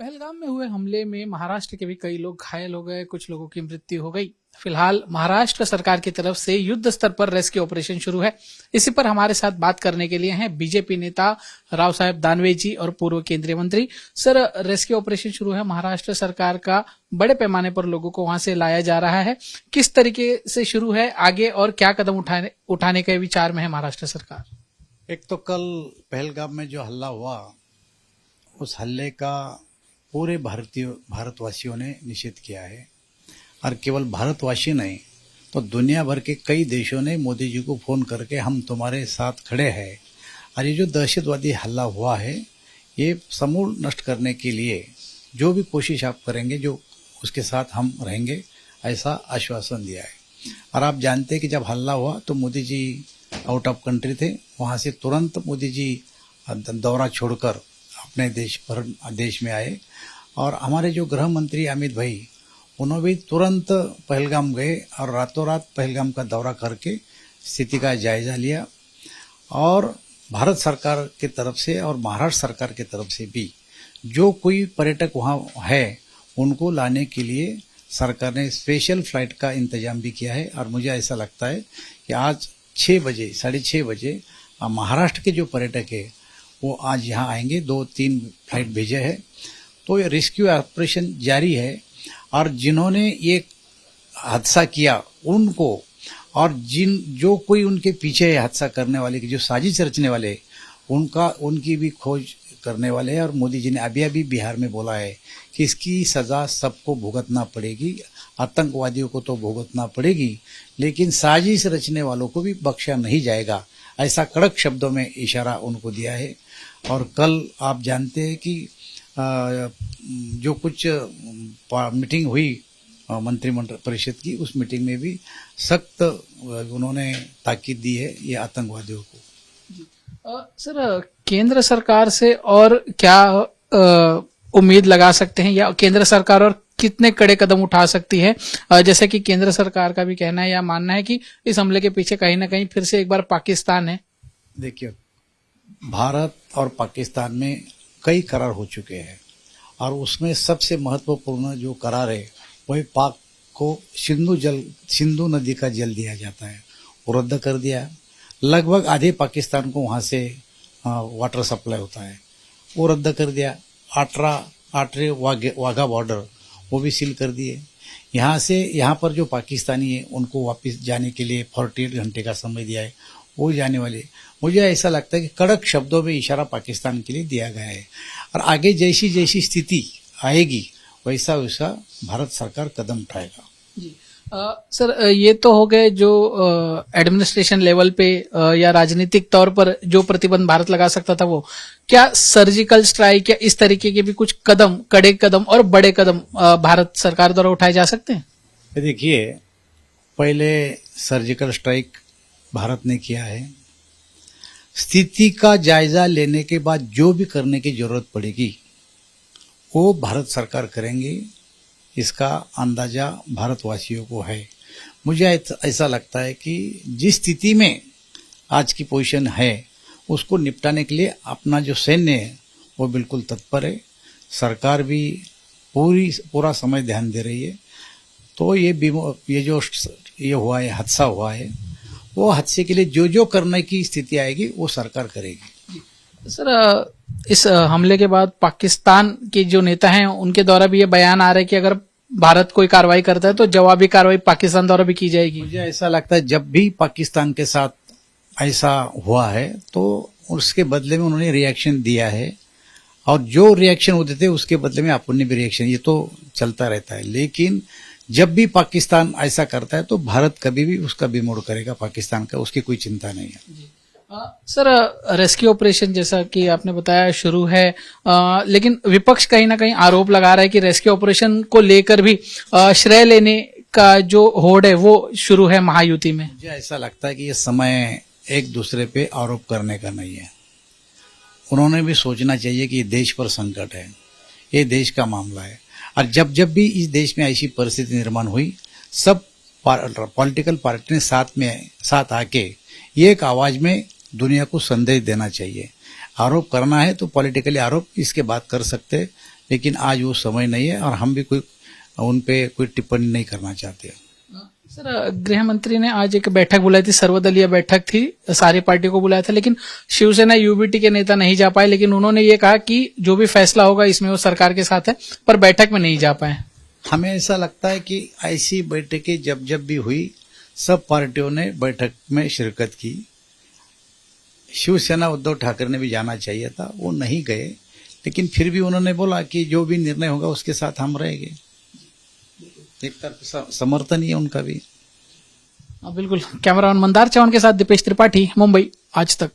पहलगाम में हुए हमले में महाराष्ट्र के भी कई लोग घायल हो गए, कुछ लोगों की मृत्यु हो गई। फिलहाल महाराष्ट्र सरकार की तरफ से युद्ध स्तर पर रेस्क्यू ऑपरेशन शुरू है। इसी पर हमारे साथ बात करने के लिए हैं बीजेपी नेता राव साहेब दानवे जी और पूर्व केंद्रीय मंत्री। सर, रेस्क्यू ऑपरेशन शुरू है, महाराष्ट्र सरकार का बड़े पैमाने पर लोगों को वहां से लाया जा रहा है। किस तरीके से शुरू है आगे और क्या कदम उठाने के विचार में है महाराष्ट्र सरकार? एक तो कल पहलगाम में जो हल्ला हुआ, उस हल्ले का पूरे भारतवासियों ने निषेध किया है। और केवल भारतवासी नहीं तो दुनिया भर के कई देशों ने मोदी जी को फोन करके हम तुम्हारे साथ खड़े हैं। और ये जो दहशतवादी हल्ला हुआ है, ये समूल नष्ट करने के लिए जो भी कोशिश आप करेंगे, जो उसके साथ हम रहेंगे, ऐसा आश्वासन दिया है। और आप जानते हैं कि जब हल्ला हुआ तो Modi ji out of country थे। वहाँ से तुरंत मोदी जी दौरा छोड़कर अपने देश में आए। और हमारे जो गृह मंत्री अमित भाई, उन्होंने भी तुरंत पहलगाम गए और रातों रात पहलगाम का दौरा करके स्थिति का जायजा लिया। और भारत सरकार की तरफ से और महाराष्ट्र सरकार की तरफ से भी जो कोई पर्यटक वहाँ है, उनको लाने के लिए सरकार ने स्पेशल फ्लाइट का इंतजाम भी किया है। और मुझे ऐसा लगता है कि आज 6:30 बजे महाराष्ट्र के जो पर्यटक है वो आज यहाँ आएंगे। 2-3 फ्लाइट भेजे हैं। तो ये रेस्क्यू ऑपरेशन जारी है। और जिन्होंने ये हादसा किया उनको, और जो कोई उनके पीछे हादसा करने वाले की जो साजिश रचने वाले, उनकी भी खोज करने वाले हैं। और मोदी जी ने अभी बिहार में बोला है कि इसकी सजा सबको भुगतना पड़ेगी। आतंकवादियों को तो भुगतना पड़ेगी, लेकिन साजिश रचने वालों को भी बख्शा नहीं जाएगा। ऐसा कड़क शब्दों में इशारा उनको दिया है। और कल आप जानते हैं कि जो कुछ मीटिंग हुई मंत्रिमंडल परिषद की, उस मीटिंग में भी सख्त उन्होंने ताकीद दी है ये आतंकवादियों को। सर, केंद्र सरकार से और क्या उम्मीद लगा सकते हैं, या केंद्र सरकार और कितने कड़े कदम उठा सकती है? जैसे कि केंद्र सरकार का भी कहना है या मानना है कि इस हमले के पीछे कहीं ना कहीं फिर से एक बार पाकिस्तान है। देखिए, भारत और पाकिस्तान में कई करार हो चुके हैं, और उसमें सबसे महत्वपूर्ण जो करार है वही पाक को सिंधु नदी का जल दिया जाता है, वो रद्द कर दिया। लगभग आधे पाकिस्तान को वहाँ से वाटर सप्लाई होता है, वो रद्द कर दिया। 18 वाघा बॉर्डर वो भी सील कर दिए। यहाँ पर जो पाकिस्तानी है उनको वापस जाने के लिए 48 घंटे का समय दिया है, वो जाने वाले। मुझे ऐसा लगता है कि कड़क शब्दों में इशारा पाकिस्तान के लिए दिया गया है। और आगे जैसी स्थिति आएगी वैसा भारत सरकार कदम उठाएगा। जी सर, ये तो हो गए जो एडमिनिस्ट्रेशन लेवल पे या राजनीतिक तौर पर जो प्रतिबंध भारत लगा सकता था वो। क्या सर्जिकल स्ट्राइक या इस तरीके के भी कुछ कदम, कड़े कदम और बड़े कदम भारत सरकार द्वारा उठाए जा सकते हैं? देखिए, पहले सर्जिकल स्ट्राइक भारत ने किया है। स्थिति का जायजा लेने के बाद जो भी करने की जरूरत पड़ेगी वो भारत सरकार करेंगे, इसका अंदाजा भारतवासियों को है। मुझे ऐसा लगता है कि जिस स्थिति में आज की पोजीशन है उसको निपटाने के लिए अपना जो सैन्य है वो बिल्कुल तत्पर है। सरकार भी पूरा समय ध्यान दे रही है। तो ये हुआ है, हादसा हुआ है, वो हादसे के लिए जो करने की स्थिति आएगी वो सरकार करेगी। सर, इस हमले के बाद पाकिस्तान के जो नेता हैं उनके द्वारा भी ये बयान आ रहा है कि अगर भारत कोई कार्रवाई करता है तो जवाबी कार्रवाई पाकिस्तान द्वारा भी की जाएगी। मुझे ऐसा लगता है जब भी पाकिस्तान के साथ ऐसा हुआ है तो उसके बदले में उन्होंने रिएक्शन दिया है, और जो रिएक्शन होते थे उसके बदले में अपन ने भी रिएक्शन, ये तो चलता रहता है। लेकिन जब भी पाकिस्तान ऐसा करता है तो भारत कभी भी उसका विमोड़ करेगा पाकिस्तान का, उसकी कोई चिंता नहीं है। सर, रेस्क्यू ऑपरेशन जैसा कि आपने बताया शुरू है, लेकिन विपक्ष कहीं ना कहीं आरोप लगा रहा है कि रेस्क्यू ऑपरेशन को लेकर भी श्रेय लेने का जो होड़ है वो शुरू है महायुति में। मुझे ऐसा लगता है कि ये समय एक दूसरे पे आरोप करने का नहीं है। उन्होंने भी सोचना चाहिए कि ये देश पर संकट है, ये देश का मामला है। और जब भी इस देश में ऐसी परिस्थिति निर्माण हुई, सब पॉलिटिकल पार्टी ने साथ आके एक आवाज में दुनिया को संदेश देना चाहिए। आरोप करना है तो पॉलिटिकली आरोप इसके बात कर सकते, लेकिन आज वो समय नहीं है और हम भी कोई उन पे कोई टिप्पणी नहीं करना चाहते। सर, गृह मंत्री ने आज एक बैठक बुलाई थी, सर्वदलीय बैठक थी, सारी पार्टियों को बुलाया था, लेकिन शिवसेना यूबीटी के नेता नहीं जा पाए। लेकिन उन्होंने ये कहा कि जो भी फैसला होगा इसमें वो सरकार के साथ है, पर बैठक में नहीं जा पाए। हमें ऐसा लगता है कि ऐसी बैठकें जब जब भी हुई सब पार्टियों ने बैठक में शिरकत की। शिवसेना उद्धव ठाकरे ने भी जाना चाहिए था, वो नहीं गए, लेकिन फिर भी उन्होंने बोला कि जो भी निर्णय होगा उसके साथ हम रहेंगे। एक तरफ समर्थन ही है उनका भी। बिल्कुल। कैमरामैन मंदार चौहान के साथ दीपेश त्रिपाठी, मुंबई आज तक।